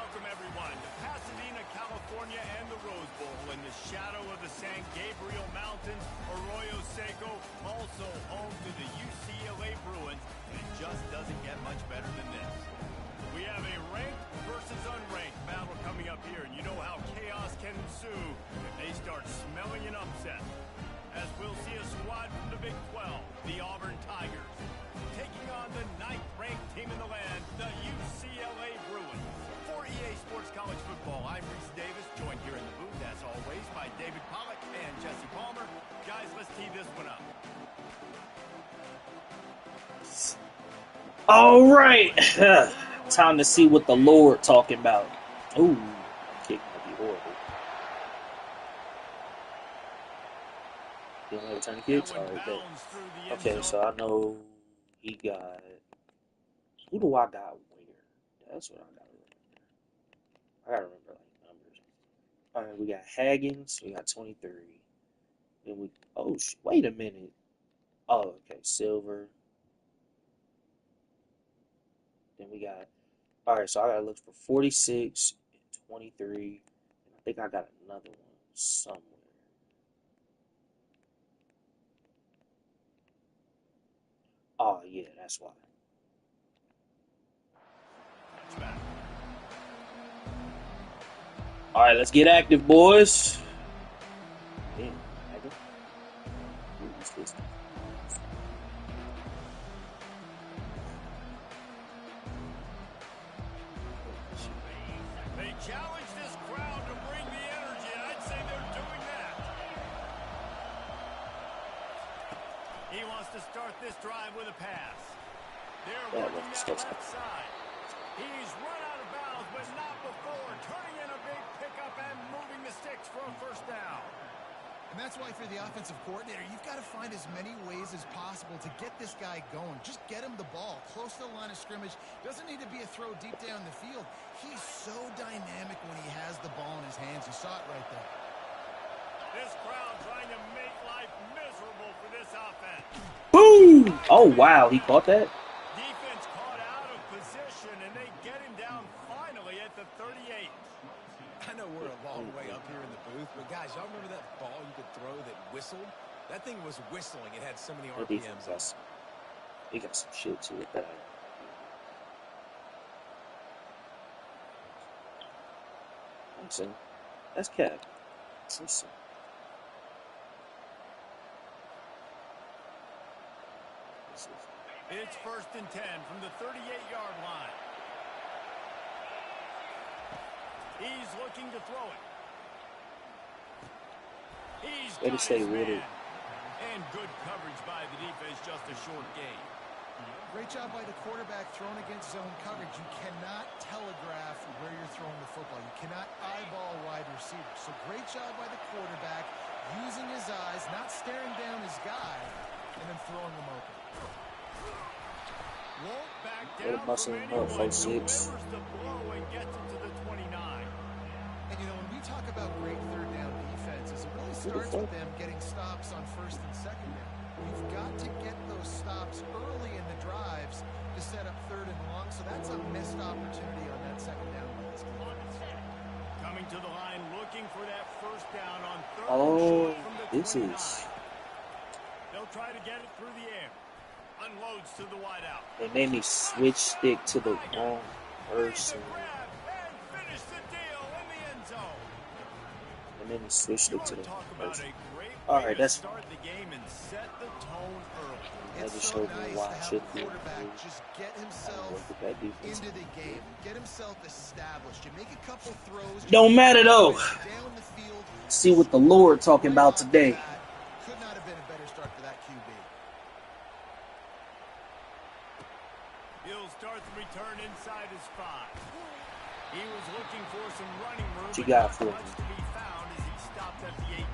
welcome everyone to Pasadena, California and the Rose Bowl in the shadow of the San Gabriel Mountains. Arroyo Seco, also home to the UCLA Bruins, and it just doesn't get much better than this. We have a ranked versus unranked battle coming up here, and you know how chaos can ensue if they start smelling an upset. As we'll see a squad from the Big 12, the Auburn Tigers, taking on the 9th-ranked team in the land, the UCLA Bruins. For EA Sports College Football, I'm Reese Davis, joined here in the booth, as always, by David Pollack and Jesse Palmer. Guys, let's tee this one up. All right. Time to see what the Lord talking about. Ooh, kick might be horrible. You don't return kicks? All right, bet. Okay, so I know he got... Who do I got where? That's what I got to remember. I got to remember, like, numbers. All right, we got Haggins. We got 23. Then we... Oh, wait a minute. Oh, okay, Silver. Then we got... All right, so I got to look for 46 and 23. And I think I got another one somewhere. Oh, yeah, that's why. All right, let's get active, boys. Damn, active. Who's this? They challenge this crowd to bring the energy, and I'd say they're doing that. He wants to start this drive with a pass. They're working that left side. He's run out of bounds, but not before. Turning in a big pickup and moving the sticks for a first down. And that's why for the offensive coordinator, you've got to find as many ways as possible to get this guy going. Just get him the ball close to the line of scrimmage. Doesn't need to be a throw deep down the field. He's so dynamic when he has the ball in his hands. You saw it right there. This crowd trying to make life miserable for this offense. Boom! Oh, wow, he caught that? Defense caught out of position, and they get him down finally at the 38. I know we're a long way up here in the booth, but guys, y'all remember that ball you could throw that whistled? That thing was whistling. It had so many RPMs. He got some shit to it. Listen, that's Cap. Listen. It's 1st and 10 from the 38-yard line. He's looking to throw it. He's got his man. And good coverage by the defense, just a short gain. Great job by the quarterback throwing against zone coverage. You cannot telegraph where you're throwing the football. You cannot eyeball wide receivers. So great job by the quarterback using his eyes, not staring down his guy, and then throwing him open. Won't back down from anyone. Delivers the blow and gets him to the 29. And, you know, when we talk about great third down defenses, it really starts with them getting stops on 1st and 2nd down. You've got to get those stops early in the drives to set up 3rd and long, so that's a missed opportunity on that 2nd down. Coming to the line, looking for that first down on 3rd Oh, from the 29. this is... They'll try to get it through the air. Unloads to the wideout. They made me switch stick to the wrong person. They made me switch stick to the wrong person. Alright, that's fine. That just showed me why I shouldn't be just get himself into the game. Get himself established. You make a couple throws. Don't matter though. See what the Lord talking about today. Could not have been a better start for that QB. He'll start the return inside his 5. He was looking for some running room. What you got for me? Much to be found as he stopped at the 18.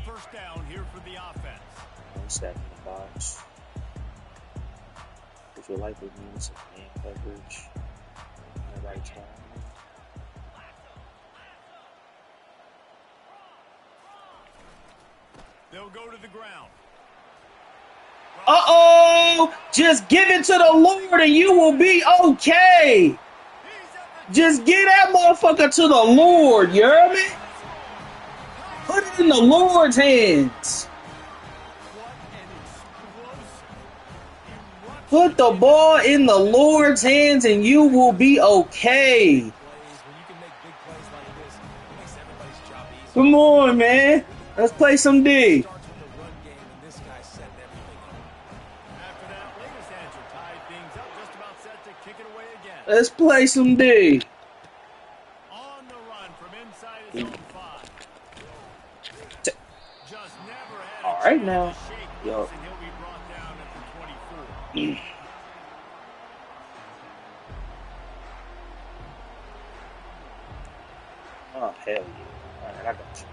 First down here for the offense. One step in the box. If you like with me, some man coverage on the right side. They'll go to the ground. Uh-oh! Just give it to the Lord and you will be okay. Just give that motherfucker to the Lord, you hear me? Put it in the Lord's hands. Put the ball in the Lord's hands and you will be okay. Come on, man. Let's play some D. Let's play some D. On the run from inside his own 5. Just never had a all right chance now. to shake Yo. loose, and he'll be brought down at the 24. Oh, hell yeah. All right, I got you.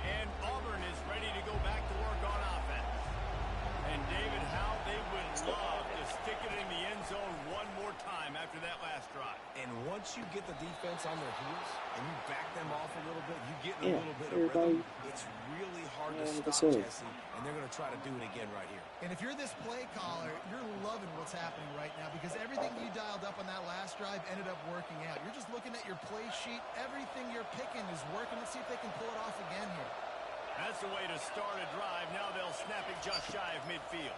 And Auburn is ready to go back to work on offense. And David, how they would love to stick it in the end zone one more time after that last drive. And once you get the defense on their heels and you back them off a little bit, you get in a little bit of rhythm, it's really hard to stop, Jesse, and they're going to try to do it again right here. And if you're this play caller, you're loving what's happening right now because everything you dialed up on that last drive ended up working out. You're just looking at your play sheet. Everything you're picking is working. Let's see if they can pull it off again here. That's the way to start a drive. Now they'll snap it just shy of midfield.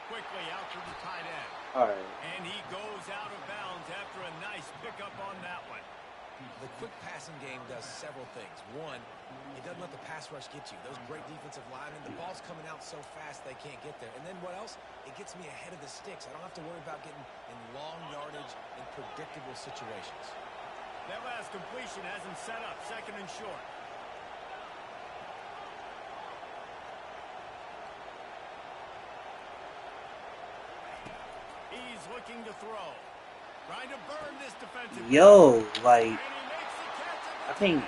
Quickly out to the tight end. All right. And he goes out of bounds after a nice pickup on that one. The quick passing game does several things. One, it doesn't let the pass rush get you. Those great defensive linemen, the ball's coming out so fast they can't get there. And then what else? It gets me ahead of the sticks. I don't have to worry about getting in long yardage and predictable situations. That last completion hasn't set up. 2nd and short. He's looking to throw. Trying to burn this defensive. Yo, like, I think.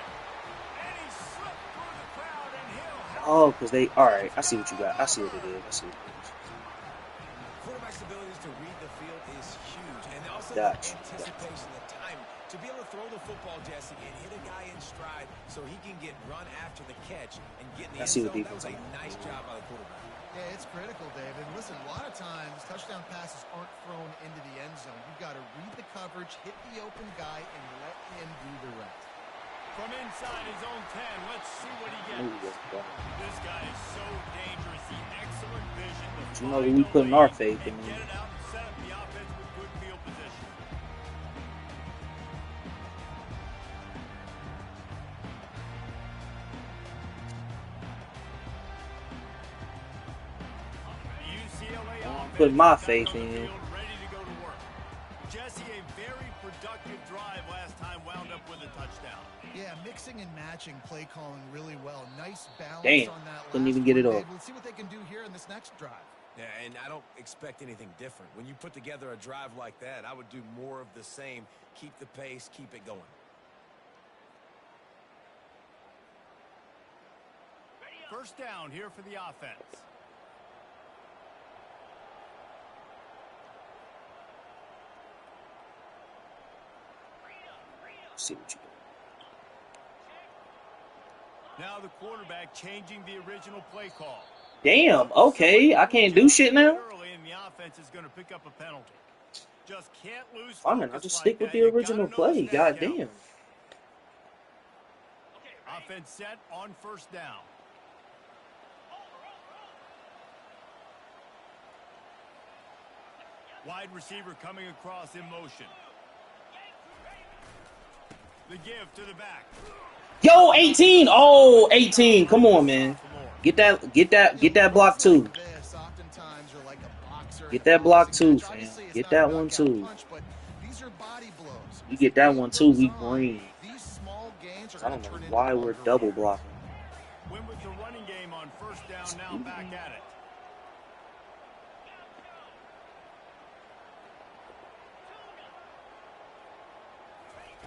Oh, because they. All right, I see what you got. I see what it is. I see what it is. Quarterback's abilities to read the field is huge, and also Gotcha. the anticipation, the time to be able to throw the football, Jesse, and hit a guy in stride so he can get run after the catch and get in the end zone. That was a nice job by the quarterback. Yeah, it's critical, David. Listen, a lot of times touchdown passes aren't thrown into the end zone. You've got to read the coverage, hit the open guy, and let him do the rest. From inside his own 10, let's see what he gets. This guy is so dangerous. The excellent vision. You know we putting our faith in him. Get it out and set up the offense with good field position. Put my faith in. Ready to go to work. Jesse, a very productive drive last time, wound up with a touchdown. Yeah, mixing and matching play calling really well. Nice balance on that. Couldn't even get it off. Let's see what they can do here in this next drive. Yeah, and I don't expect anything different. When you put together a drive like that, I would do more of the same. Keep the pace, keep it going. First down here for the offense. See what you do. Now the quarterback changing the original play call. Damn, okay. I can't do shit now? Early and the offense is going to pick up a penalty. Just can't lose. Fine, I'll just stick with the original play. Goddamn. Offense set on first down. Wide receiver coming across in motion. The give to the back. Yo, 18. Oh, 18. Come on, man. Get that block too. Get that block too, fam. Get that one too. You get that one too, we green. I don't know why we're double blocking. Win with the running game on first down, now back at it.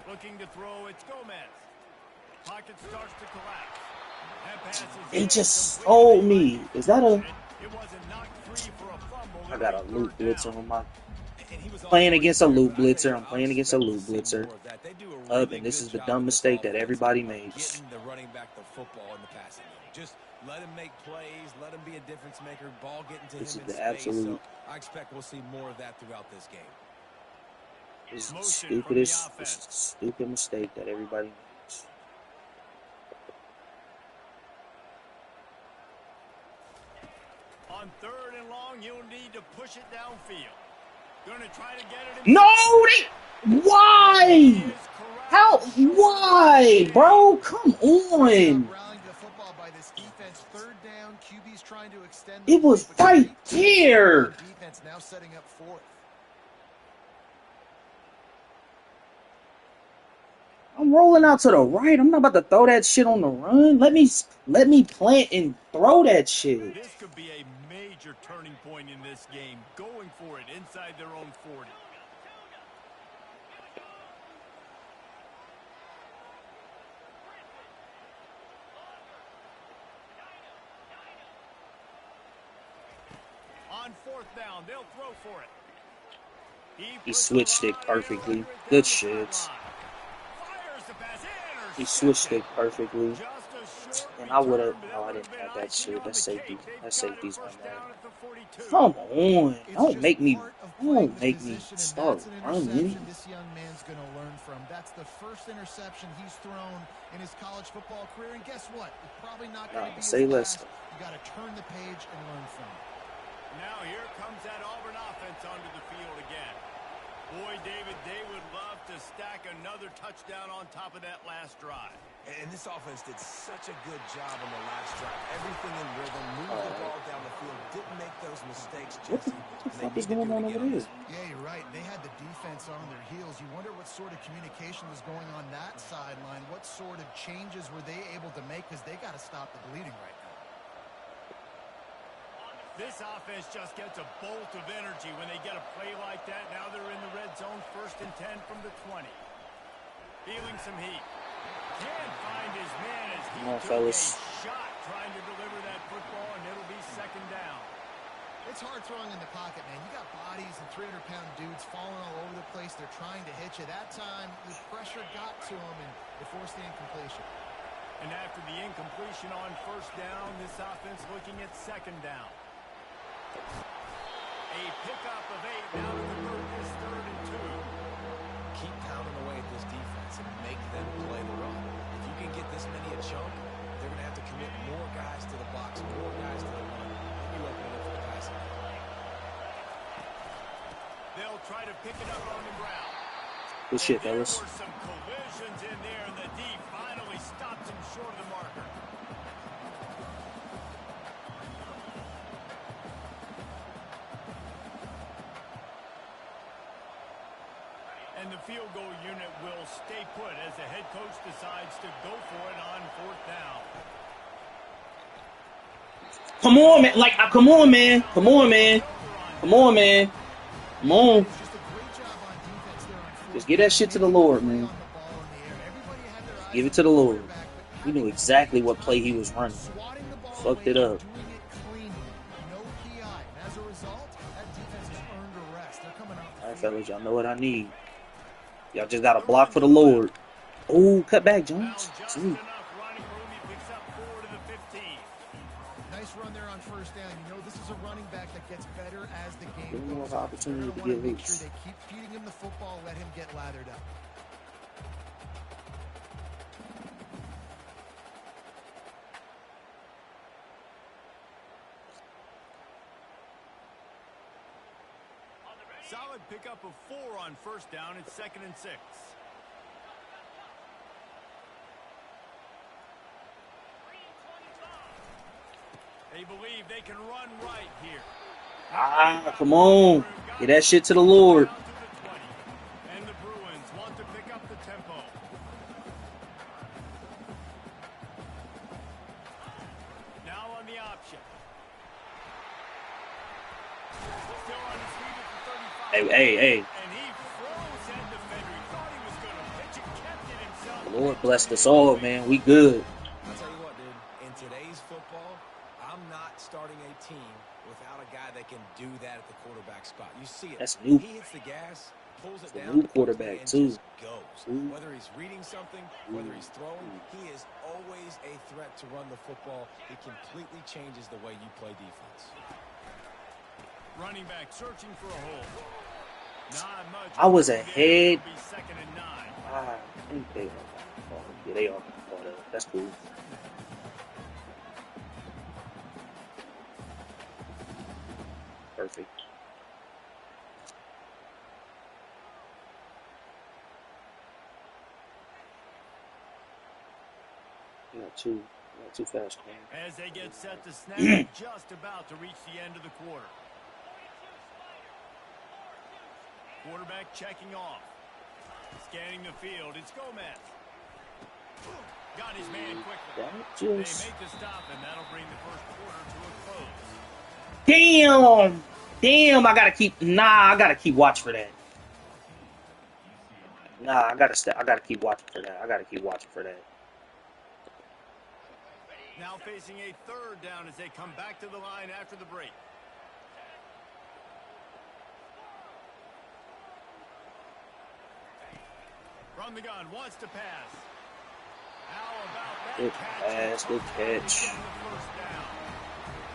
Looking to throw, it's Gomez. Pocket starts to collapse. They just stole me. Is that a... I got a loop blitzer on my... Playing against a loop blitzer. I'm playing against a loop blitzer. And this is the dumb mistake that everybody makes. The running back the football in the passing game. Just let him make plays, let him be a difference maker, ball get into him in space. This is the absolute... So I expect we'll see more of that throughout this game. This is the stupidest, this is the stupid mistake that everybody makes. On 3rd and long, you'll need to push it downfield. Gonna try to get it. No, why? How? Why, bro? Come on. It was right there. Defense now setting up 4th. I'm rolling out to the right. I'm not about to throw that shit on the run. Let me plant and throw that shit. This could be a major turning point in this game. Going for it inside their own 40. On 4th down, they'll throw for it. He switched it perfectly. Good shit. He switched it perfectly. And I would have... No, I didn't have that shit. That's safety. That's safety's my man. Come on. Don't make me start running. This young man's going to learn from. That's the first interception he's thrown in his college football career. And guess what? It's probably not going to be say less. You got to turn the page and learn from it. Now here comes that Auburn offense onto the field again. Boy, David, they would love to stack another touchdown on top of that last drive. And this offense did such a good job on the last drive. Everything in rhythm, moved the ball down the field, didn't make those mistakes, Jesse. What the fuck is going on over there? Yeah, you're right. They had the defense on their heels. You wonder what sort of communication was going on that sideline. What sort of changes were they able to make? Because they got to stop the bleeding right now. This offense just gets a bolt of energy when they get a play like that. Now they're in the red zone, 1st and 10 from the 20. Feeling some heat. Can't find his man as he took a shot trying to deliver that football, and it'll be 2nd down. It's hard throwing in the pocket, man. You got bodies and 300-pound dudes falling all over the place. They're trying to hit you. That time, the pressure got to them, and it forced the incompletion. And after the incompletion on 1st down, this offense looking at 2nd down. A pickup of 8. Now to convert this 3rd and 2. Keep pounding away at this defense and make them play the run. If you can get this many a chunk, they're going to have to commit more guys to the box, more guys to the run. You open it up for the passing. They'll try to pick it up on the ground. Good shit, fellas. There were some collisions in there, and the D finally stops him short of the marker. And the field goal unit will stay put as the head coach decides to go for it on 4th down. Come on, man. Come on, man. Come on, man. Come on, man. Come on. Just give that shit to the Lord, man. Give it to the Lord. He knew exactly what play he was running. Fucked it up. All right, fellas, y'all know what I need. Y'all just got to block for the Lord. Oh, cut back, Jones. Nice run there on 1st down. You know this is a running back that gets better as the game goes on. Opportunity to get loose. Make sure they keep feeding him the football, let him get lathered up. Solid pickup of 4 on 1st down. It's 2nd and 6. They believe they can run right here. Come on. Get that shit to the Lord. And the Bruins want to pick up the tempo. Now on the option. Still on his feet at the 35. Hey. And he froze that defender. He thought he was going to pitch it, kept it himself. The Lord blessed us all, man. We good. I'll tell you what, dude. that can do that at the quarterback spot. You see it. That's new. He hits the gas, pulls it It's a down, new quarterback and too. just goes. Whether he's reading something, whether he's throwing, he is always a threat to run the football. It completely changes the way you play defense. Running back searching for a hole. Not much. I was ahead. Second and 9. I think they are. Yeah, they are. That's cool. Perfect. Not too fast, man. As they get set to snap, just about to reach the end of the quarter. Quarterback checking off. Scanning the field. It's Gomez. Got his man quickly. They make the stop, and that'll bring the first quarter to a close. Damn, I gotta keep watch for that. I gotta keep watching for that. Now facing a third down as they come back to the line after the break. From the gun, wants to pass. How about that good pass, good catch.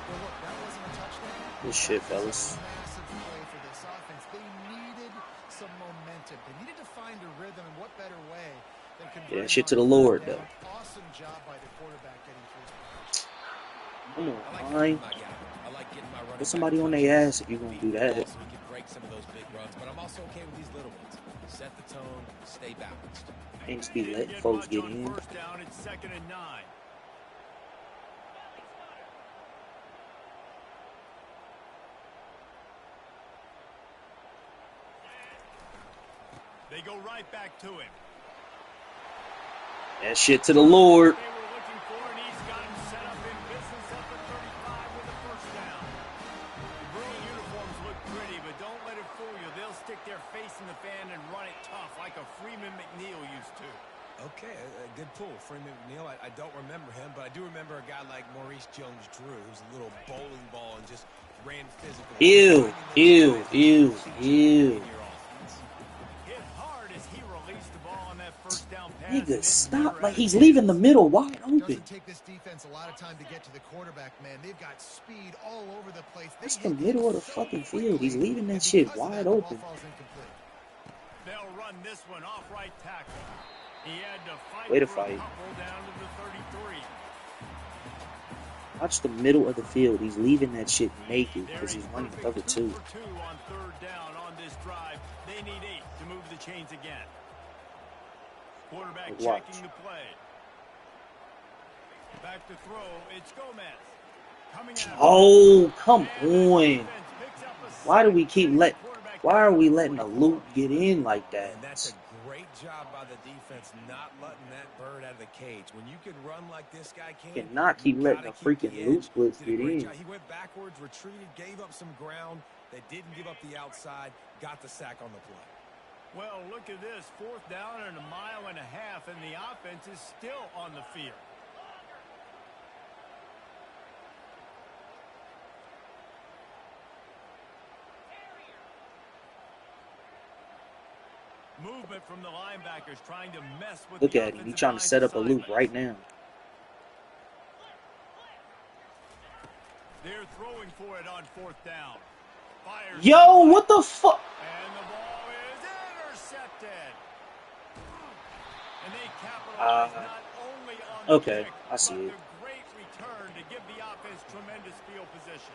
Well, look, that wasn't a touchdown. Good shit, fellas. Massive play for this offense. They needed some momentum. They needed to find a rhythm, and what better way than converting Yeah, shit to the Lord, though. Awesome job by the quarterback getting through. Come on, fine. Put somebody on their ass if you're gonna do that. So we can break some of those big runs, but I'm also okay with these little ones. Set the tone, stay balanced. Ain't just be letting folks get in. First down, it's 2nd and 9. They go right back to him. That shit to the Lord. They were looking for, and he's got him set up in business at the 35 with a first down. The Bruin uniforms look pretty, but don't let it fool you. They'll stick their face in the fan and run it tough like a Freeman McNeil used to. Okay, a good pull. Freeman McNeil, I don't remember him, but I do remember a guy like Maurice Jones-Drew, who's a little bowling ball and just ran physical. Ew. Hit hard as he released the ball on that first down pass. Nigga, stop. Like, he's leaving the middle wide open. Doesn't take this defense a lot of time to get to the quarterback, man. They've got speed all over the place. That's the middle of the fucking field. He's leaving that shit wide open. They'll run this one off right tackle. He had to fight. Way to fight. Down to the 33. Watch the middle of the field. He's leaving that shit naked because he's running cover 2. 2 on 3rd down on this drive. They need 8 to move the chains again. Quarterback checking the play. Back to throw. It's Gomez. Coming out. Oh, come on. Why are we letting a loop get in like that? And that's a great job by the defense not letting that bird out of the cage. When you can run like this guy can, You cannot keep letting a freaking loop blitz get in. He went backwards, retreated, gave up some ground. They didn't give up the outside, got the sack on the play. Well, look at this. 4th down and 1.5 miles, and the offense is still on the field. Movement from the linebackers trying to mess with. Look at him. He's trying to set up a loop right now. They're throwing for it on 4th down. Fires. Yo, what the fuck? And the ball is intercepted. And they capitalize not only on the okay, kick, I see but it. the great return to give the offense tremendous field position.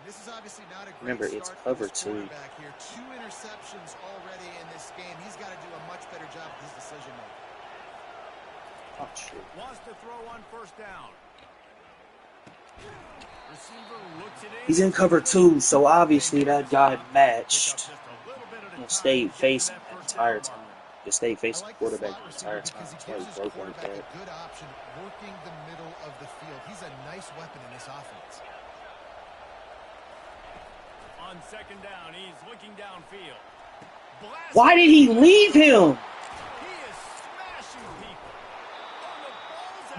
This is obviously not a great Remember, it's cover 2. Here. 2 interceptions already in this game. He's got to do a much better job with his decision making. Oh, shit. Wants to throw on 1st down. Receiver looks it in. He's in cover 2, so obviously that guy matched and stayed facing the entire time. Just stayed facing the quarterback the entire time. That's why he broke like that. A good option working the middle of the field. He's a nice weapon in this offense. On 2nd down, he's looking downfield. Why did he leave him? He is smashing people.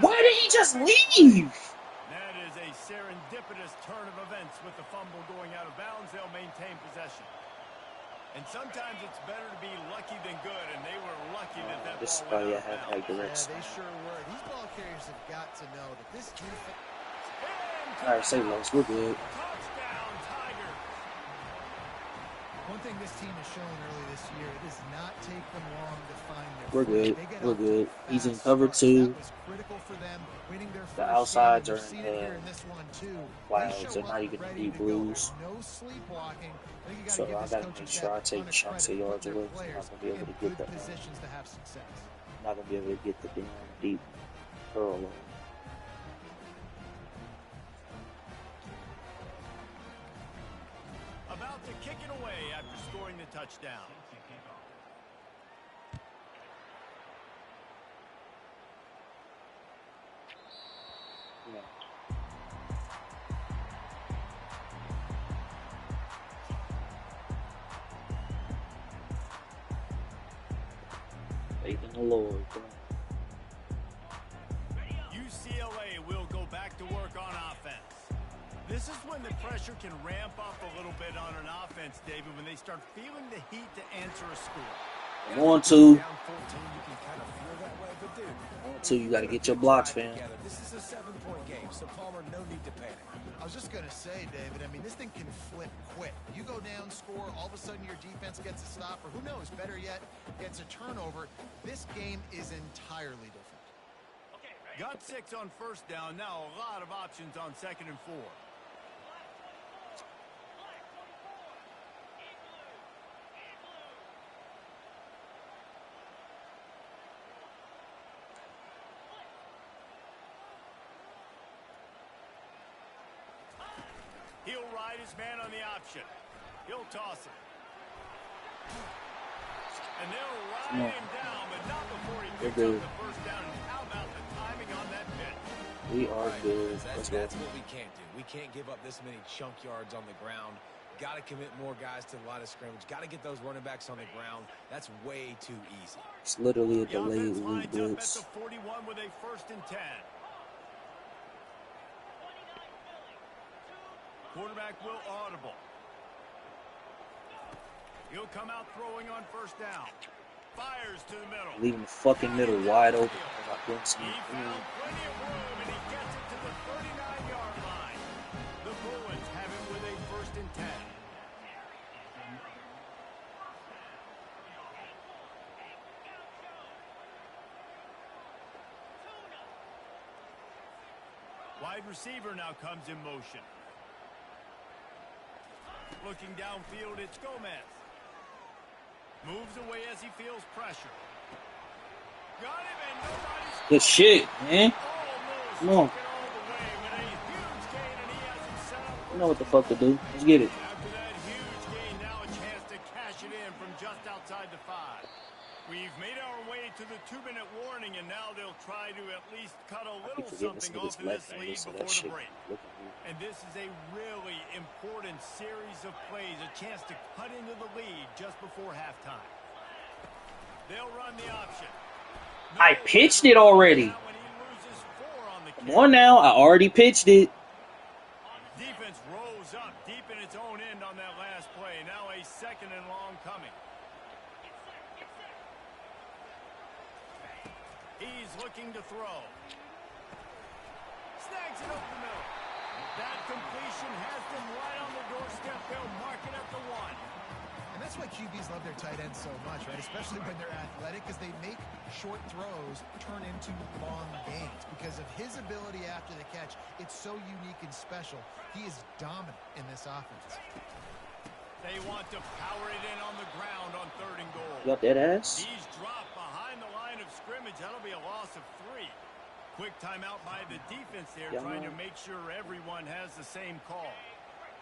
Why did he just leave? That is a serendipitous serendipitous turn of events with the fumble going out of bounds. They'll maintain possession. And sometimes it's better to be lucky than good, and they were lucky that that this ball went probably out of bounds. Yeah, they sure were. These ball carriers have got to know that this defense... All right, say less. We're good. Touchdown, Tiger. One thing this team has shown early this year, it does not take them long to find their We're footing. good. We're good. He's in cover 2. That was critical for them, winning their The first outsides game. are You've seen in it here in this one too. clouds. They They're show not up even ready deep to go. blues. No sleepwalking. I think you So give I this gotta coaching make sure I staff a take ton of chunks of credit, yards put away. their I'm not players gonna be able in to get good that. positions to have success. Not gonna be able to get the damn deep curl on. About to kick it away after scoring the touchdown. Yeah. Faith in the Lord. Come on. UCLA will go back to work on offense. This is when the pressure can ramp up a little bit on an offense, David, when they start feeling the heat to answer a score. 1-2. Down 14, you can kind of feel that way, but dude, 1-2. You gotta get your blocks, fam. this is a 7-point game, so Palmer, no need to panic. I was just going to say, David, I mean, this thing can flip quick. You go down, score, all of a sudden your defense gets a stop, or who knows, better yet, gets a turnover. This game is entirely different. Got 6 on first down. Now a lot of options on 2nd and 4. He'll ride his man on the option. He'll toss it. And they'll ride him down, but not before he picks up the first down. And how about the timing on that pitch? We are good. Let's go. That's what we can't do. We can't give up this many chunk yards on the ground. Got to commit more guys to the line of scrimmage. Got to get those running backs on the ground. That's way too easy. It's literally a The delayed offense lines up at blitz. the 41 with a 1st and 10. Quarterback will audible. He'll come out throwing on first down. Fires to the middle. Leaving the fucking middle wide open. I couldn't see He it. found plenty of room, and he gets it to the 39-yard line. The Bruins have it with a 1st and 10. Wide receiver now comes in motion. Looking downfield, it's Gomez. Moves away as he feels pressure. Got him, and nobody's... Good shit, man. Come on. You know what the fuck to do. Let's get it. After that huge gain, now a chance to cash it in from just outside the 5. We've made our way to the 2-minute warning, and now they'll try to at least cut a little something off in this lead before the break. And this is a really important series of plays, a chance to cut into the lead just before halftime. They'll run the option. I pitched it already. Come on now. I already pitched it. Defense rose up deep in its own end on that last play. Now a 2nd and long coming. He's looking to throw. Snags it over the middle. That completion has them right on the doorstep. They'll mark it at the 1. And that's why QBs love their tight ends so much, right? Especially when they're athletic, because they make short throws turn into long gains. Because of his ability after the catch, it's so unique and special. He is dominant in this offense. They want to power it in on the ground on 3rd and goal. You got that ass? He's dropped behind the line of scrimmage. That'll be a loss of 3. Quick timeout by the defense there, trying to make sure everyone has the same call.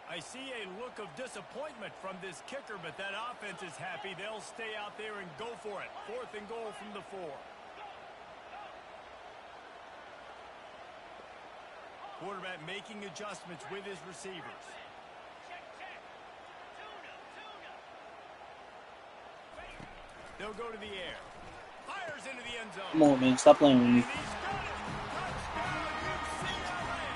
I see a look of disappointment from this kicker, but that offense is happy. They'll stay out there and go for it. 4th and goal from the 4. Quarterback making adjustments with his receivers. They'll go to the air. Fires into the end zone. Come on, man. Stop playing with me. And he's got it. Touchdown, UCLA.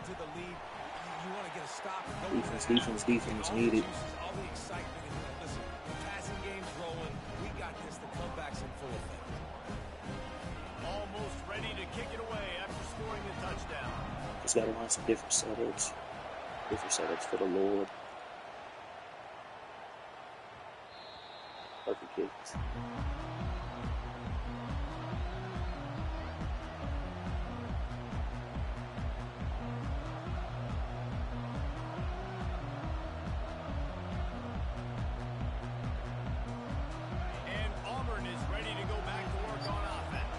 into the lead, you want to get a stop and go Defense needed. All the excitement. And listen, passing game's rolling. We got this. The comeback's in full effect. Almost ready to kick it away after scoring the touchdown. Just got to run some different setups. Different setups for the Lord. Perfect kicks. And Auburn is ready to go back to work on offense.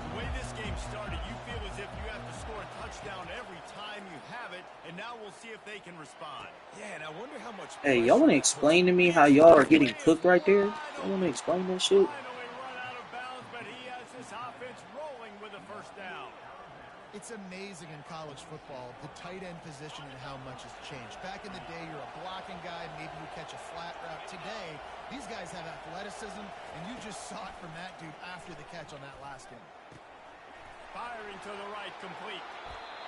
The way this game started, you feel as if you have to score a touchdown every time you have it, and now we'll see if they can respond. Yeah, and I wonder how much. Hey, y'all want to explain to me how y'all are getting cooked right there? Y'all want to explain that shit? Finally run out of bounds, but he has this offense rolling with a first down. It's amazing in college football, the tight end position and how much has changed. Back in the day, you're a blocking guy, maybe you catch a flat route. Today, these guys have athleticism, and you just saw it from that dude after the catch on that last one. Firing to the right, complete.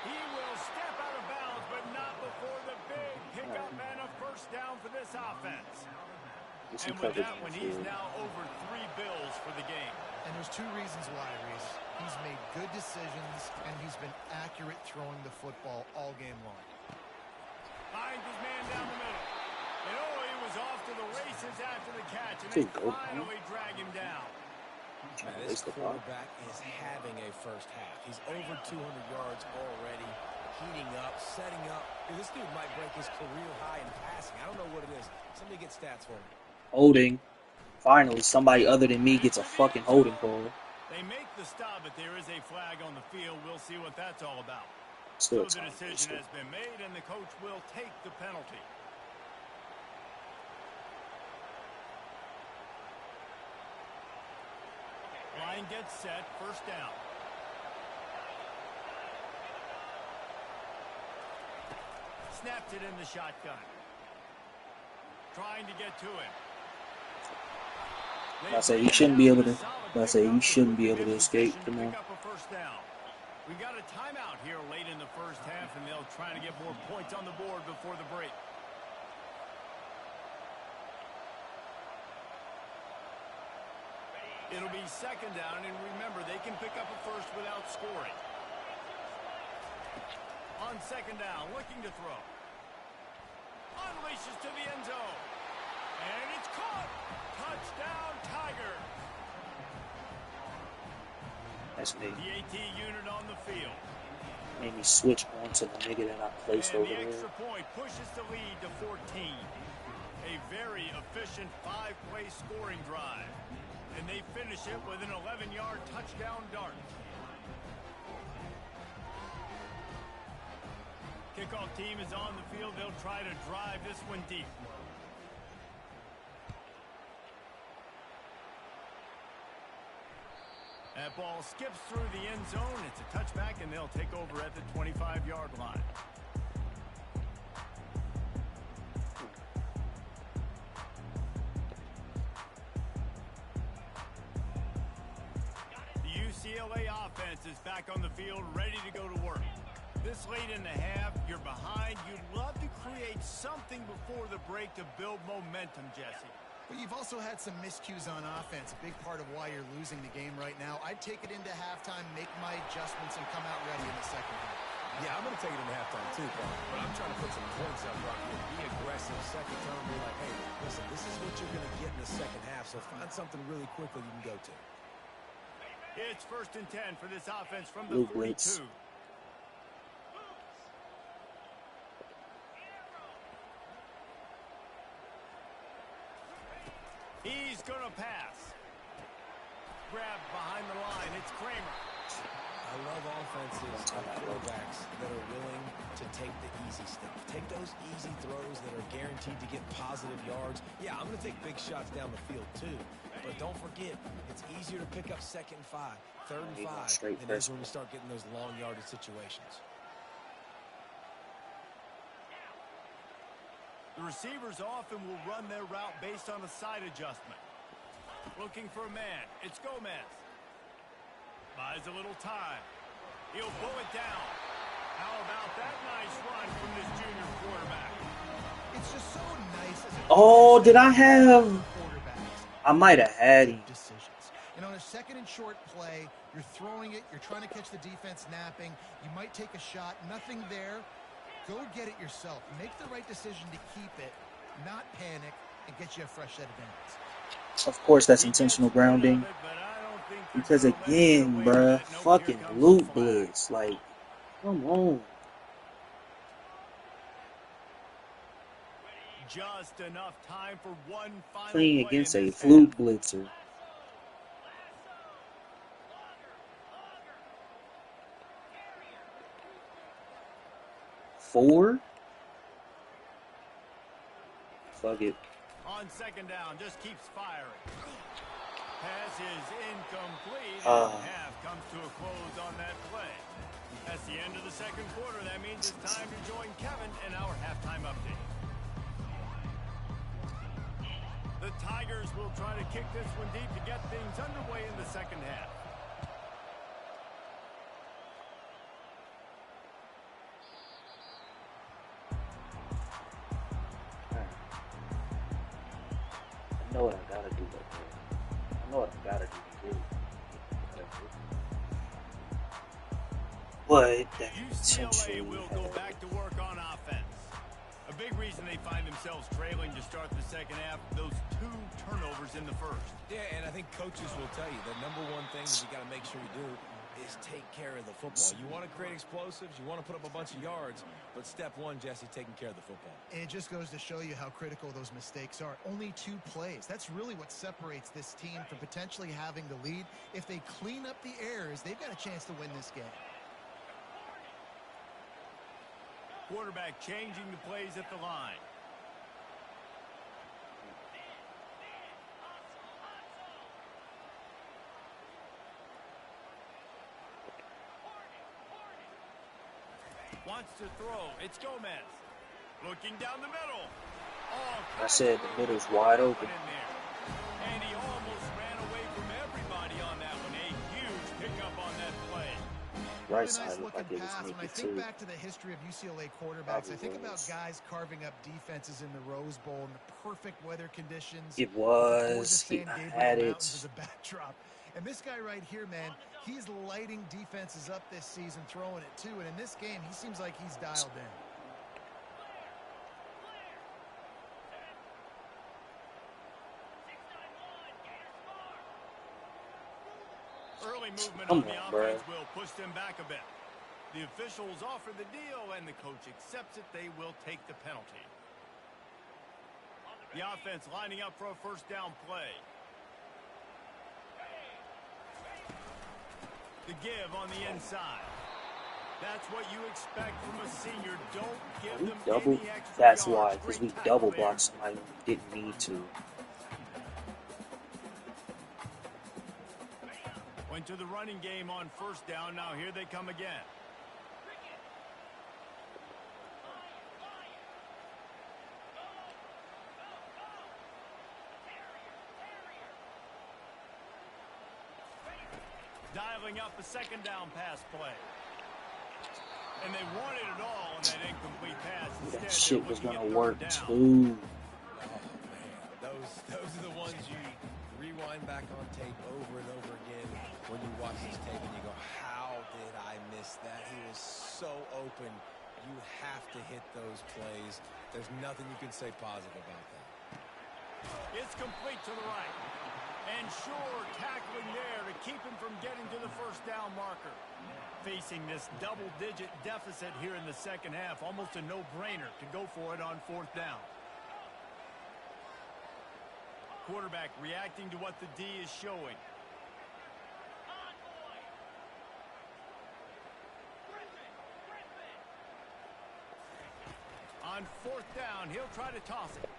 He will step out of bounds, but not before the big pickup and a first down for this offense. And with that one, he's now over 3 bills for the game. And there's 2 reasons why, Reese. He's made good decisions, and he's been accurate throwing the football all game long. Finds his man down the middle. And he was off to the races after the catch, and they finally drag him down. This quarterback is having a first half. He's over 200 yards already, heating up, setting up. This dude might break his career high in passing. I don't know what it is. Somebody get stats for him. Holding. Finally, somebody other than me gets a fucking holding call. They make the stop, but there is a flag on the field. We'll see what that's all about. Still so the decision has been made, and the coach will take the penalty. Line gets set, first down. Snapped it in the shotgun. Trying to get to him. I say he shouldn't be able to. I say he shouldn't be able to escape. Come on. We got a timeout here late in the first half, and they'll try to get more points on the board before the break. It'll be second down, and remember, they can pick up a first without scoring. On second down, looking to throw. Unleashes to the end zone. And it's caught. Touchdown, Tiger. That's me. The AT unit on the field. Made me switch on to the nigga that I placed over there. And the extra point pushes the lead to 14. A very efficient 5-play scoring drive. And they finish it with an 11-yard touchdown dart. Kickoff team is on the field. They'll try to drive this one deep. That ball skips through the end zone. It's a touchback, and they'll take over at the 25-yard line. The UCLA offense is back on the field, ready to go to work. This late in the half, you're behind. You'd love to create something before the break to build momentum, Jesse. But you've also had some miscues on offense, a big part of why you're losing the game right now. I'd take it into halftime, make my adjustments, and come out ready in the second half. Yeah, I'm going to take it into halftime too, Paul. But I'm trying to put some points up right here. Be aggressive, second term, be like, hey, listen, this is what you're going to get in the second half, so find something really quickly you can go to. It's 1st and 10 for this offense from the 42. He's going to pass. Grabbed behind the line. It's Kramer. I love offenses and quarterbacks that are willing to take the easy stuff. Take those easy throws that are guaranteed to get positive yards. Yeah, I'm going to take big shots down the field too. But don't forget, it's easier to pick up 2nd and 5, 3rd and 5 than it is when we start getting those long yardage situations. The receivers often will run their route based on a side adjustment. Looking for a man. It's Gomez. Buys a little time. He'll pull it down. How about that? Oh, did I have? I might have had him. Decisions. And on a second and short play, you're throwing it, you're trying to catch the defense napping, you might take a shot, nothing there. Go get it yourself. Make the right decision to keep it, not panic, and get you a fresh set of downs. Of course, that's intentional grounding. Because again, bruh, fucking loop blitz. Like, come on. Just enough time for one final Playing play against in a this fluke half. blitzer. Four? Fuck it. On second down, just keeps firing. Pass is incomplete. And half comes to a close on that play. That's the end of the second quarter. That means it's time to join Kevin in our halftime update. The Tigers will try to kick this one deep to get things underway in the second half. I know what I gotta do right there. I know what I gotta do to do. But that UCLA will go back to work on offense. A big reason they find themselves trailing to start the second half, those 2 turnovers in the first. Yeah, and I think coaches will tell you the number one thing that you got to make sure you do is take care of the football. You want to create explosives, you want to put up a bunch of yards, but step one, Jesse, taking care of the football. And it just goes to show you how critical those mistakes are. Only 2 plays. That's really what separates this team from potentially having the lead. If they clean up the errors, they've got a chance to win this game. Quarterback changing the plays at the line. Wants to throw. It's Gomez. Looking down the middle. I said the middle's wide open. And he almost ran away from everybody on that one. A huge pickup on that play. Right side looked like it was When I naked think too. back to the history of UCLA quarterbacks, I think about guys carving up defenses in the Rose Bowl in the perfect weather conditions. It was. He had it. as a backdrop. And this guy right here, man, he's lighting defenses up this season, throwing it too. And in this game, he seems like he's dialed in. Early movement on the offense will push them back a bit. The officials offer the deal, and the coach accepts it. They will take the penalty. The offense lining up for a first down play. The give on the inside. That's what you expect from a senior. Don't give them double. any extra That's yards. why, because we Great double tackle there. blocked somebody who didn't need to. Went to the running game on first down. Now here they come again. Dialing up a second down pass play. And they wanted it all on that incomplete pass. Instead, That shit was looking gonna at work third down. too. Those are the ones you rewind back on tape over and over again when you watch this tape and you go, how did I miss that? He was so open. You have to hit those plays. There's nothing you can say positive about that. It's complete to the right. And Shore tackling there to keep him from getting to the first down marker. Facing this double-digit deficit here in the second half, almost a no-brainer to go for it on fourth down. Quarterback reacting to what the D is showing. On fourth down, he'll try to toss it.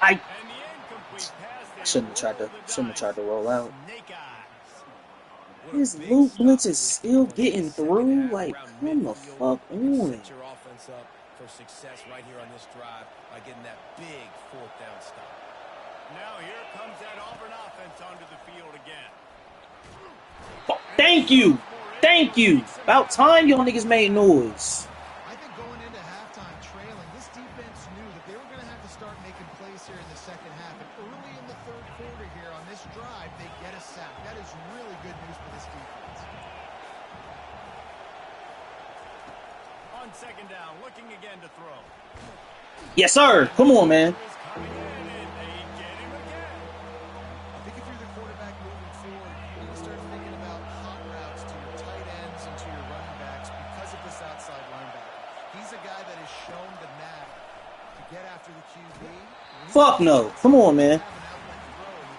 I And the incomplete pass. shouldn't have tried to roll out. Snake eyes. His loop blitz is still getting through. Like, come the fuck on. Set your offense up for success right here on this drive by getting that big fourth down stop. Now here comes that Auburn offense onto the field again. Thank you. Thank you. About time y'all niggas made noise. I think going into halftime trailing, this defense knew that they were going to have to start making plays pass here in the second half. And early in the third quarter here on this drive, they get a sack. That is really good news for this defense. On second down, looking again to throw. Yes, sir. Come on, man. I think if you're the quarterback moving forward, you need to start thinking about hot routes to your tight ends and to your running backs because of this outside linebacker. He's a guy that has shown the knack to get after the QB. Fuck no. Come on, man.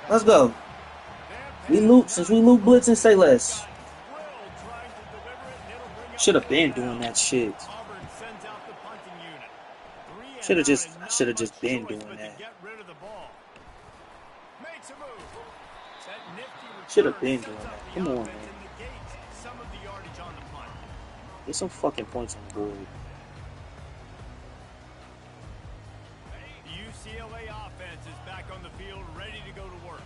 Let's go. Since we loop blitz and say less. Should have been doing that shit. Should have just been doing that. Should have been doing that. Come on, man. Get some fucking points on the board. The UCLA offense is back on the field, ready to go to work.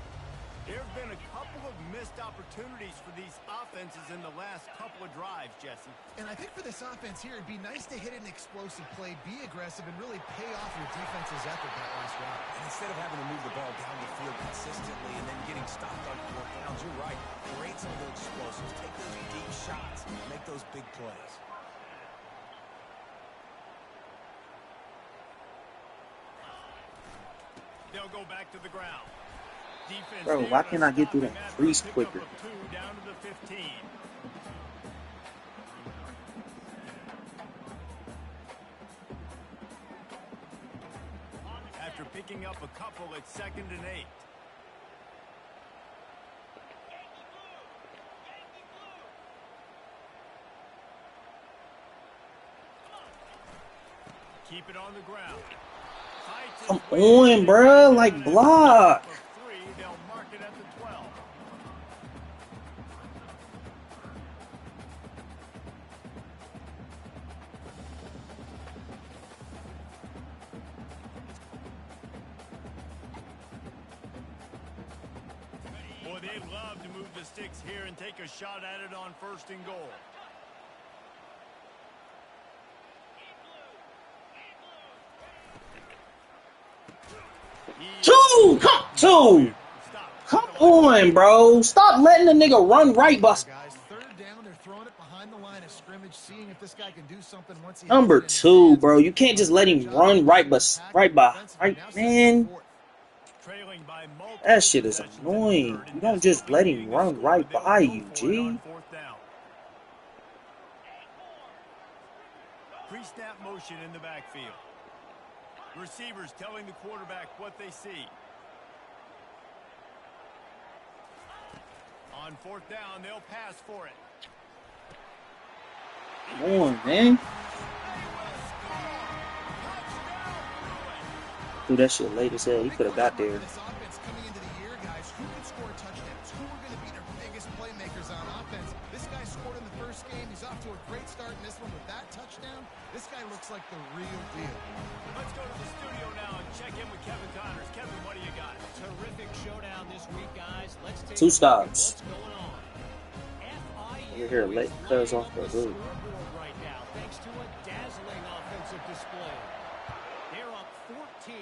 There have been a couple of missed opportunities for these offenses in the last couple of drives, Jesse. And I think for this offense here, it'd be nice to hit an explosive play, be aggressive, and really pay off your defense's effort that last drive. And instead of having to move the ball down the field consistently and then getting stopped on 4th downs, you're right. Create some of those explosives. Take those deep shots. Make those big plays. They'll go back to the ground. Defense. Bro, why can't I get through that crease quicker? Down to the 15. After picking up a couple, it's 2nd and 8. Keep it on the ground. Come on, bro. Like, block. They'll mark it at the 12. Boy, they love to move the sticks here and take a shot at it on 1st and goal. Two. Come on, bro. Stop letting the nigga run right by. Guys, 3rd down, they're throwing it behind the line of scrimmage, seeing if this guy can do something once he Number 2, bro. You can't just let him run right, man. That shit is annoying. You don't just let him run right by you, G. Pre-snap motion in the backfield. Receivers telling the quarterback what they see. On 4th down, they'll pass for it. Come on, man. Dude, that shit late as hell. He could have got there. This offense coming into the year, guys, who can score touchdowns? Who are going to be their biggest playmakers on offense? This guy scored in the first game. He's off to a great start in this one with that touchdown. This guy looks like the real deal. Let's go to the studio now and check in with Kevin Connors. Kevin, what do you got? Terrific showdown this week, guys. Let's take 2 stops. what's going on. We're here late because off the boot. Right now, thanks to a dazzling offensive display. They're up 14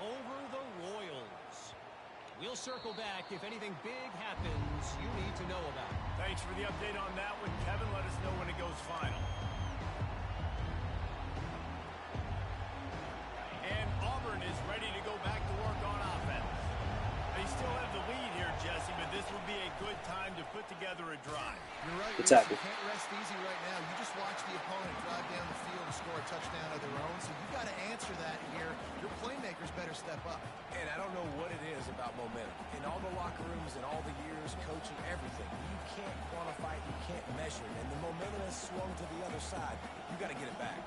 over the Royals. We'll circle back if anything big happens you need to know about. Thanks for the update on that one, Kevin. Let us know when it goes final. And Auburn is ready to go back to work on offense. They still have the lead here, Jesse, but this would be a good time to put together a drive. You're right. Good You tackle. can't rest easy right now. You just watch the opponent drive down the field and score a touchdown of their own. So you got to answer that here. Your playmakers better step up. And I don't know what it is about momentum. In all the locker rooms and all the years, coaching, everything, you can't quantify it, you can't measure it. And the momentum has swung to the other side. You got to get it back.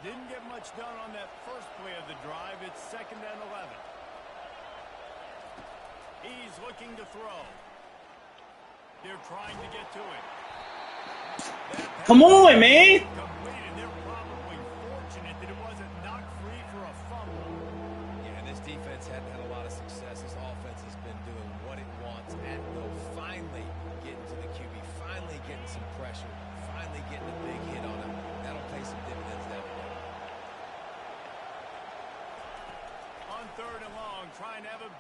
Didn't get much done on that first play of the drive. It's 2nd and 11. He's looking to throw. They're trying to get to it. Come on, man. Completed. They're probably fortunate that it wasn't knocked free for a fumble. Yeah, and this defense hadn't had a lot of success. This offense has been doing what it wants, and they'll finally get into the QB.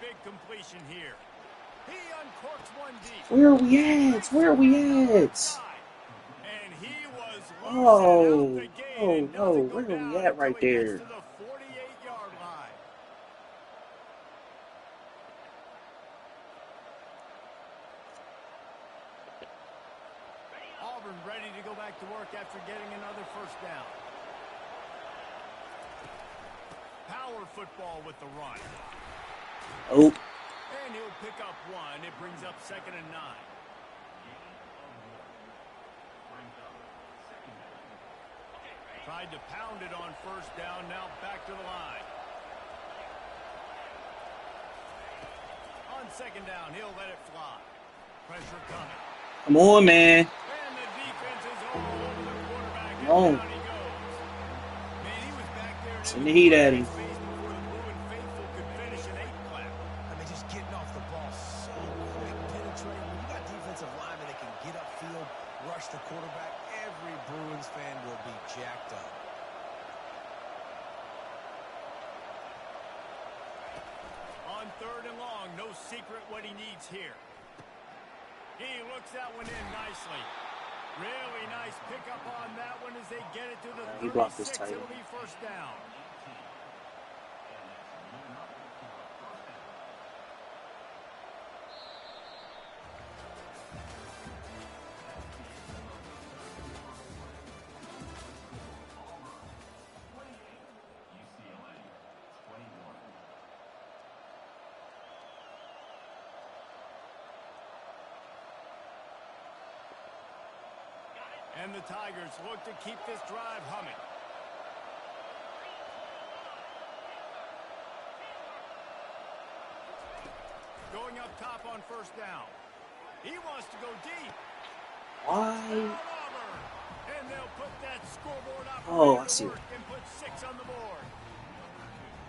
big completion here. He uncorks one deep. Where are we at? Where are we at? And he was Oh, out the gate and no. doesn't go Where are we down at right until he gets there? to the 48-yard line. Auburn ready to go back to work after getting another first down. Power football with the run. Oh. And he'll pick up one. It brings up 2nd and 9. Tried to pound it on first down. Now back to the line. On 2nd down, he'll let it fly. Pressure coming. Come on, man. And the defense is all over the quarterback. Come on. And down he goes. Man, he was back there. Send the heat at him. Before the Blue and Faithful could finish an 8 clap. I mean, just getting off the ball so quick, penetrating. When you got defensive linemen that can get upfield, rush the quarterback, every Bruins fan will be jacked up. On 3rd and long, no secret what he needs here. He looks that one in nicely. Really nice pickup on that one as they get it to the 36. He blocked this tight. It'll be first down. And the Tigers look to keep this drive humming. Going up top on first down. He wants to go deep. Why? And they'll put that scoreboard up I see. and put 6 on the board.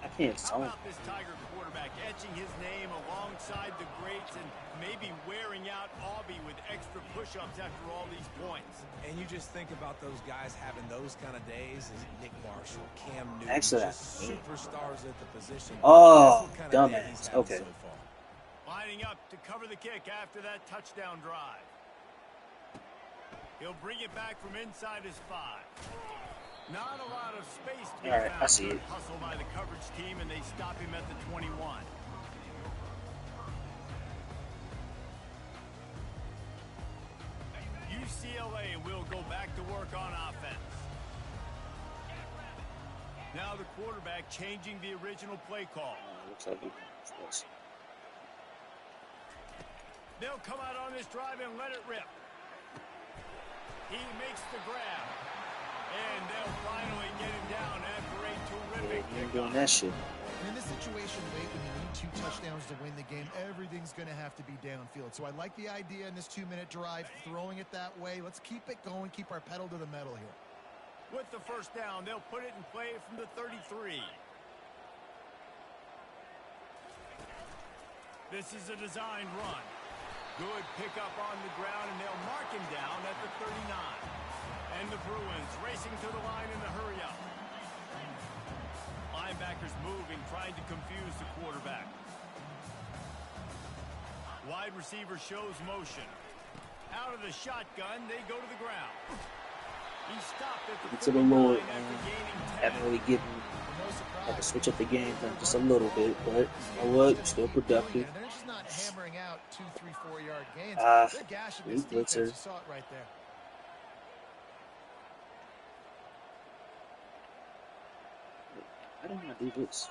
I can't How zone. about this Tiger quarterback etching his name alongside the greats and maybe wearing out Aubie with extra push-ups after all these points? And you just think about those guys having those kind of days as Nick Marshall, Cam Newton, Next to that. just superstars at the position. Oh, That's what kind of day dumbass. he's having Okay. so far. Lining up to cover the kick after that touchdown drive. He'll bring it back from inside his 5. Not a lot of space to be All right, found. I see it. Hustle by the coverage team, and they stop him at the 21. UCLA will go back to work on offense. Now the quarterback changing the original play call. Looks like he wants this. They'll come out on this drive and let it rip. He makes the grab. And they'll finally get him down after a terrific He ain't kickoff. doing that shit. In this situation late when you need 2 touchdowns to win the game, everything's going to have to be downfield. So I like the idea in this 2-minute drive, throwing it that way. Let's keep it going, keep our pedal to the metal here. With the first down, they'll put it in play from the 33. This is a designed run. Good pickup on the ground, and they'll mark him down at the 39. And the Bruins racing to the line in the hurry-up. Linebackers moving, trying to confuse the quarterback. Wide receiver shows motion. Out of the shotgun, they go to the ground. He stopped at the To the Lord, 39 after man. gaining 10. Haven't really given. No surprise. Had to switch up the game plan just a little bit, but you know what? Still productive. And they're just not hammering out 2, 3, 4-yard gains. They're gashing weak this defense. blitzer. You saw it right there. I didn't want to do this.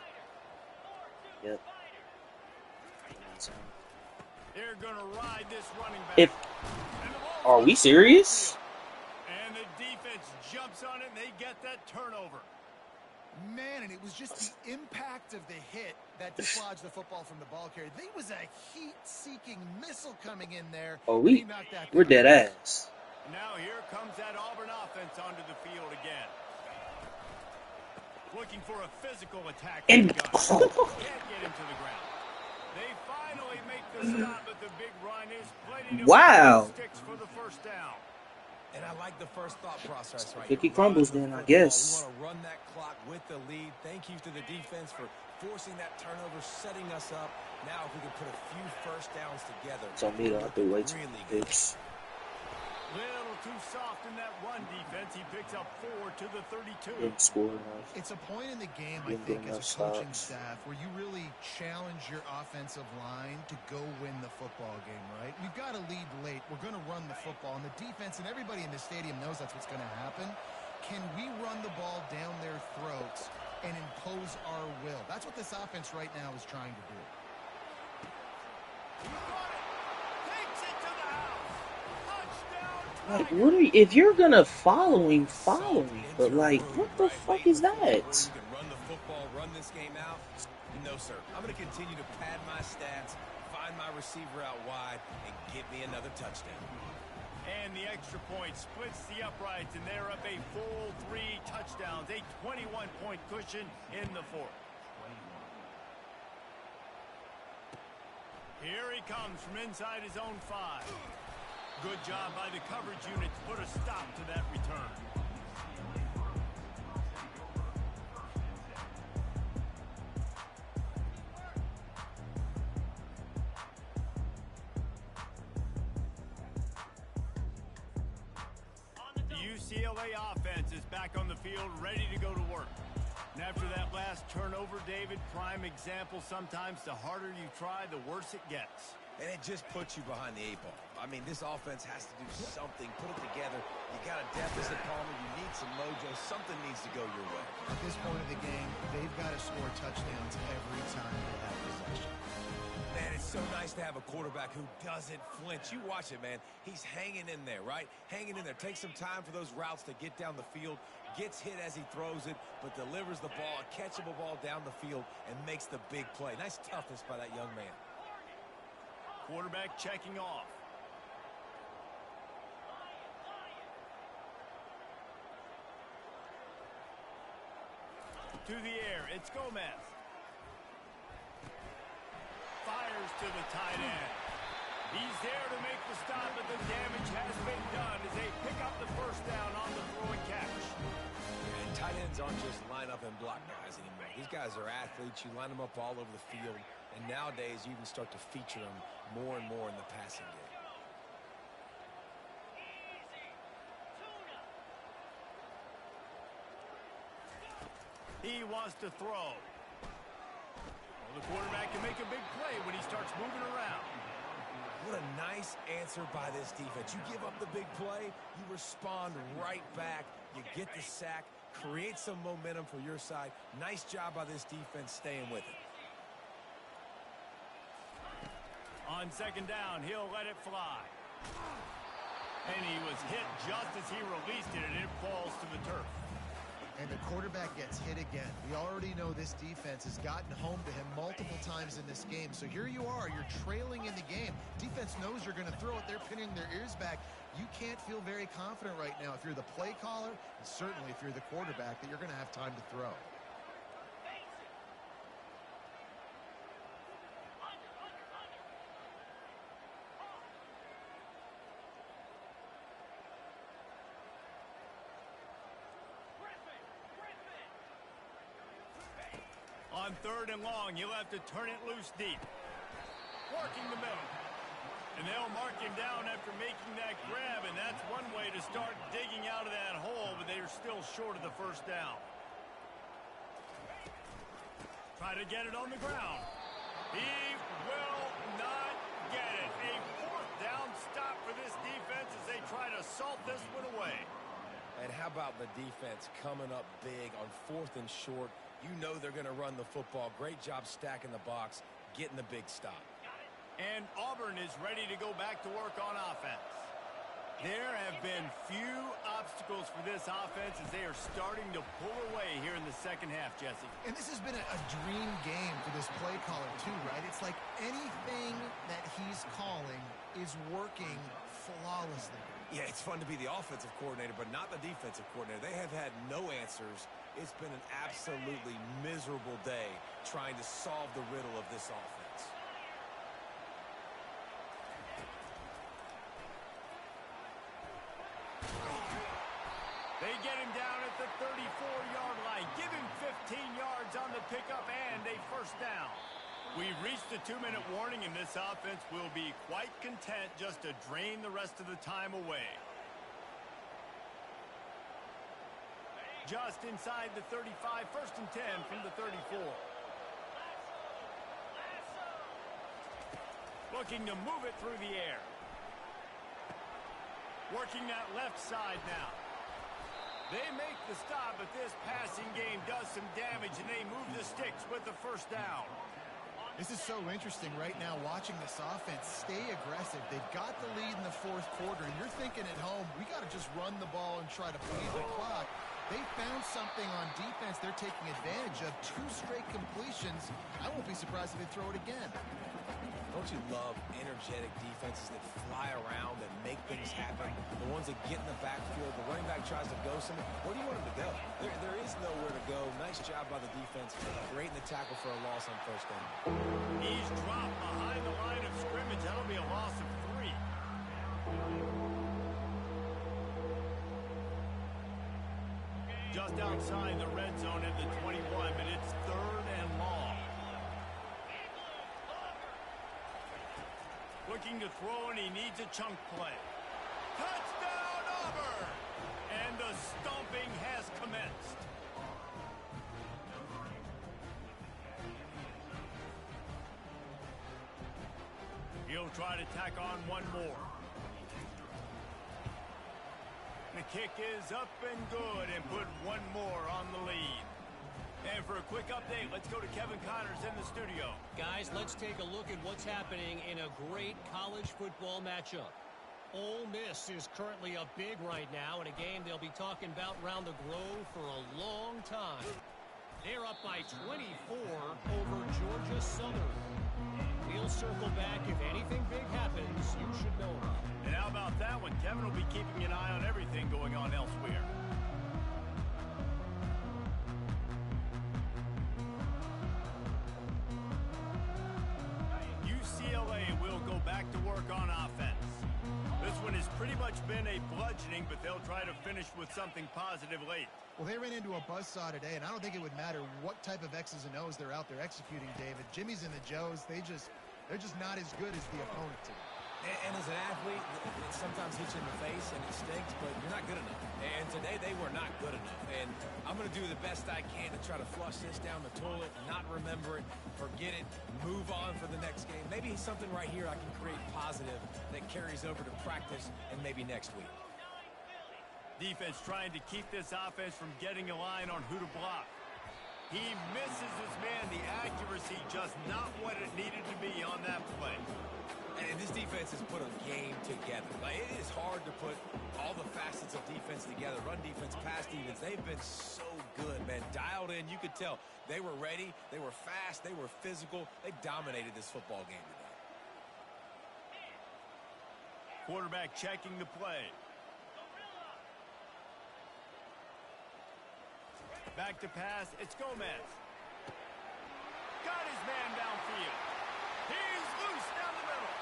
Yep. They're going to ride this running back. If And the ball's are we serious? And the defense jumps on it, and they get that turnover. Man, and it was just the impact of the hit that dislodged the football from the ball carrier. There was a heat-seeking missile coming in there. Oh, He knocked that we're down. dead ass. Now here comes that Auburn offense onto the field again. Looking for a physical attack. And Can't get him to the ground. They finally make the stop, but the big run is plenty to Wow. sticks for the first down. And I like the first thought process right Cookie here. crumbles Run then, I the guess. football. We want to run that clock with the lead. Thank you to the defense for forcing that turnover, setting us up. Now, if we can put a few first downs together, It's on me though. I threw way too many picks. Little too soft in that run defense. He picks up 4 to the 32. Didn't score enough. It's a point in the game, I think, as a coaching staff, where you really challenge your offensive line to go win the football game, right? We've got to lead late. We're going to run the football. And the defense and everybody in the stadium knows that's what's going to happen. Can we run the ball down their throats and impose our will? That's what this offense right now is trying to do. He got it. Takes it to the house. Touchdown. Like, what are you, if you're gonna follow him, follow me. But like, what the fuck is that? You can run the football, run this game out. No, sir. I'm going to continue to pad my stats, find my receiver out wide, and get me another touchdown. And the extra point splits the uprights, and they're up a full 3 touchdowns, a 21-point cushion in the fourth. Here he comes from inside his own 5. Good job by the coverage unit to put a stop to that return. The UCLA offense is back on the field, ready to go to work. And after that last turnover, David, prime example, sometimes the harder you try, the worse it gets. And it just puts you behind the 8 ball. I mean, this offense has to do something, put it together. You got a deficit, Palmer. You need some mojo. Something needs to go your way. At this point of the game, they've got to score touchdowns every time they have possession. Man, it's so nice to have a quarterback who doesn't flinch. You watch it, man. He's hanging in there, right? Hanging in there. Takes some time for those routes to get down the field. Gets hit as he throws it, but delivers the ball, a catchable ball down the field, and makes the big play. Nice toughness by that young man. Quarterback checking off. To the air, it's Gomez. Fires to the tight end. He's there to make the stop, but the damage has been done as they pick up the first down on the throw and catch. And tight ends aren't just line up and block guys anymore. These guys are athletes. You line them up all over the field. And nowadays, you can start to feature them more and more in the passing game. He wants to throw. Well, the quarterback can make a big play when he starts moving around. What a nice answer by this defense. You give up the big play, you respond right back. You get the sack, create some momentum for your side. Nice job by this defense staying with it. On second down, he'll let it fly. And he was hit just as he released it, and it falls to the turf. And the quarterback gets hit again. We already know this defense has gotten home to him multiple times in this game. So here you are, you're trailing in the game. Defense knows you're going to throw it. They're pinning their ears back. You can't feel very confident right now if you're the play caller, and certainly if you're the quarterback, that you're going to have time to throw. On third and long, you'll have to turn it loose deep. Working the middle. And they'll mark him down after making that grab, and that's one way to start digging out of that hole, but they are still short of the first down. Try to get it on the ground. He will not get it. A fourth down stop for this defense as they try to salt this one away. And how about the defense coming up big on fourth and short? You know they're going to run the football. Great job stacking the box, getting the big stop. And Auburn is ready to go back to work on offense. There have been few obstacles for this offense as they are starting to pull away here in the second half, Jesse. And this has been a dream game for this play caller too, right? It's like anything that he's calling is working flawlessly. Yeah, it's fun to be the offensive coordinator, but not the defensive coordinator. They have had no answers. It's been an absolutely miserable day trying to solve the riddle of this offense. They get him down at the 34-yard line. Give him 15 yards on the pickup and a first down. We've reached the 2-minute warning, and this offense will be quite content just to drain the rest of the time away. Just inside the 35, 1st and 10 from the 34. Looking to move it through the air. Working that left side now. They make the stop, but this passing game does some damage, and they move the sticks with the 1st down. This is so interesting right now watching this offense stay aggressive. They've got the lead in the 4th quarter, and you're thinking at home, we got to just run the ball and try to bleed the clock. They found something on defense they're taking advantage of. 2 straight completions. I won't be surprised if they throw it again. Don't you love energetic defenses that fly around and make things happen? The ones that get in the backfield, the running back tries to go somewhere. Where do you want him to go? There is nowhere to go. Nice job by the defense. Great in the tackle for a loss on 1st down. He's dropped behind the line of scrimmage. That'll be a loss of 3. Just outside the red zone at the 21, but it's 3rd and long. Looking to throw, and he needs a chunk play. Touchdown, Auburn! And the stomping has commenced. He'll try to tack on one more. The kick is up and good, and put one more on the lead. And for a quick update, let's go to Kevin Connors in the studio. Guys, let's take a look at what's happening in a great college football matchup. Ole Miss is currently up big right now in a game they'll be talking about round the Grove for a long time. They're up by 24 over Georgia Southern. We'll circle back. If anything big happens, you should know about it. And how about that one? Kevin will be keeping an eye on everything going on elsewhere. UCLA will go back to work on offense. This one has pretty much been a bludgeoning, but they'll try to finish with something positive late. Well, they ran into a buzzsaw today, and I don't think it would matter what type of X's and O's they're out there executing, David. Jimmy's and the Joes, they're just not as good as the opponent to them. And as an athlete, it sometimes hits you in the face and it stinks, but you're not good enough. And today they were not good enough. And I'm going to do the best I can to try to flush this down the toilet, not remember it, forget it, move on for the next game. Maybe something right here I can create positive that carries over to practice and maybe next week. Defense trying to keep this offense from getting a line on who to block. He misses his man. The accuracy just not what it needed to be on that play. And this defense has put a game together. Like, it is hard to put all the facets of defense together. Run defense, pass defense. They've been so good, man. Dialed in. You could tell they were ready. They were fast. They were physical. They dominated this football game today. Quarterback checking the play. Back to pass. It's Gomez. Got his man downfield. He's loose down the middle.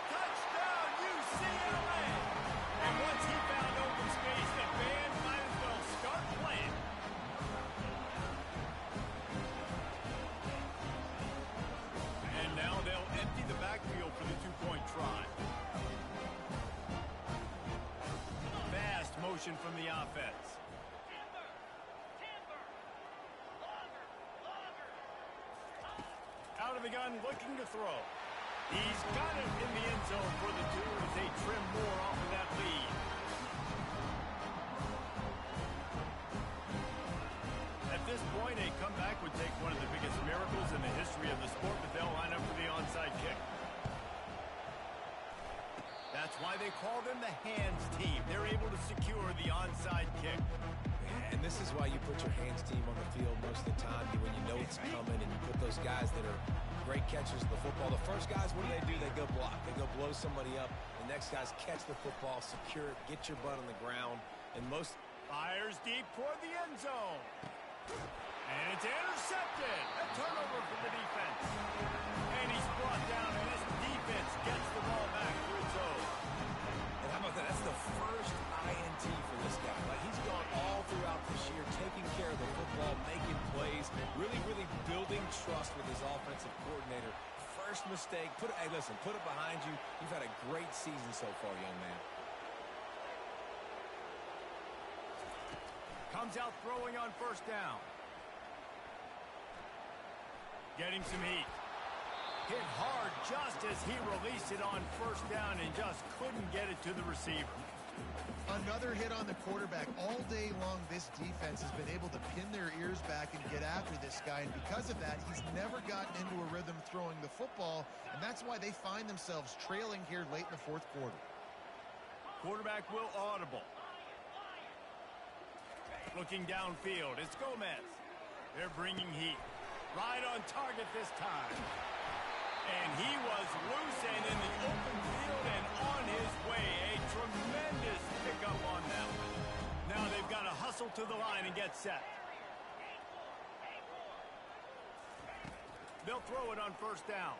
Touchdown, UCLA. And once he found open space, the band might as well start playing. And now they'll empty the backfield for the two-point try. Fast motion from the offense. Out of the gun, looking to throw. He's got it in the end zone for the 2 as they trim more off of that lead. At this point, a comeback would take one of the biggest miracles in the history of the sport, but they'll line up for the onside kick. That's why they call them the hands team. They're able to secure the onside kick. And this is why you put your hands team on the field most of the time when you know it's coming, and you put those guys that are great catchers of the football. The first guys, what do? They go block. They go blow somebody up. The next guys catch the football, secure it, get your butt on the ground. And most fires deep toward the end zone. And it's intercepted. A turnover for the defense. And he's brought down, and this defense gets the ball back to its own. And how about that? That's the first INT for this guy. Like, he's gone all throughout this year, taking care of the football, making plays, really, really building trust with his offense. first mistake. Hey, listen, put it behind you. You've had a great season so far, young man. Comes out throwing on first down. Getting some heat. Hit hard just as he released it on first down and just couldn't get it to the receiver. Another hit on the quarterback. All day long, this defense has been able to pin their ears back and get after this guy. And because of that, he's never gotten into a rhythm throwing the football. And that's why they find themselves trailing here late in the fourth quarter. Quarterback will audible. Looking downfield, it's Gomez. They're bringing heat. Right on target this time. And he was loose and in the open field and on his way. A tremendous pickup on that one. Now they've got to hustle to the line and get set. They'll throw it on first down.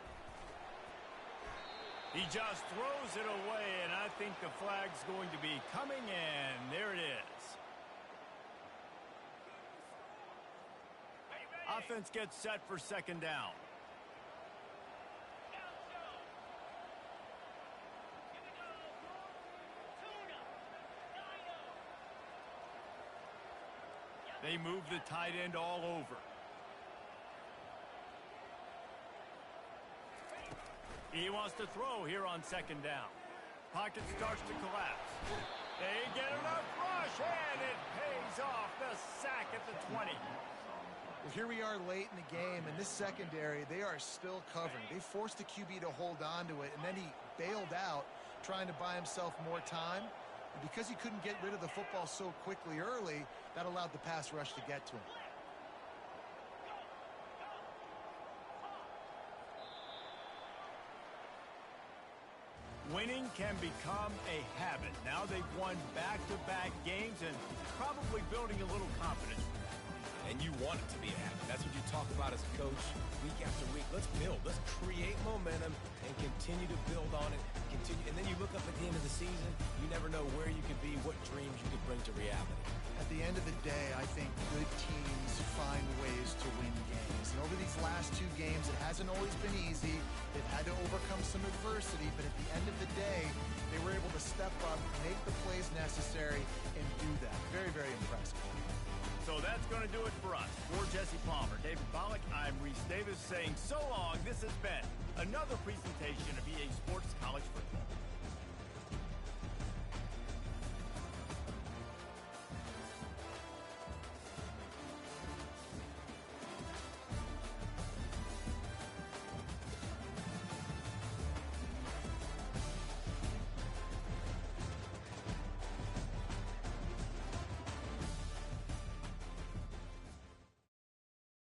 He just throws it away, and I think the flag's going to be coming, and there it is. Offense gets set for second down. They move the tight end all over. He wants to throw here on second down. Pocket starts to collapse. They get enough rush, and it pays off. The sack at the 20. Well, here we are late in the game, and this secondary, they are still covering. They forced the QB to hold on to it, and then he bailed out, trying to buy himself more time. And because he couldn't get rid of the football so quickly early, that allowed the pass rush to get to him. Winning can become a habit. Now they've won back-to-back games and probably building a little confidence. And you want it to be a habit. That's what you talk about as a coach week after week. Let's build. Let's create momentum and continue to build on it. And then you look up at the end of the season, you never know where you could be, what dreams you could bring to reality. At the end of the day, I think good teams find ways to win games. And over these last two games, it hasn't always been easy. They've had to overcome some adversity, but at the end of the day, they were able to step up, make the plays necessary, and do that. Very, very impressive. So that's going to do it for us. For Jesse Palmer, David Pollack, I'm Reese Davis saying so long. This has been another presentation of EA Sports College Football.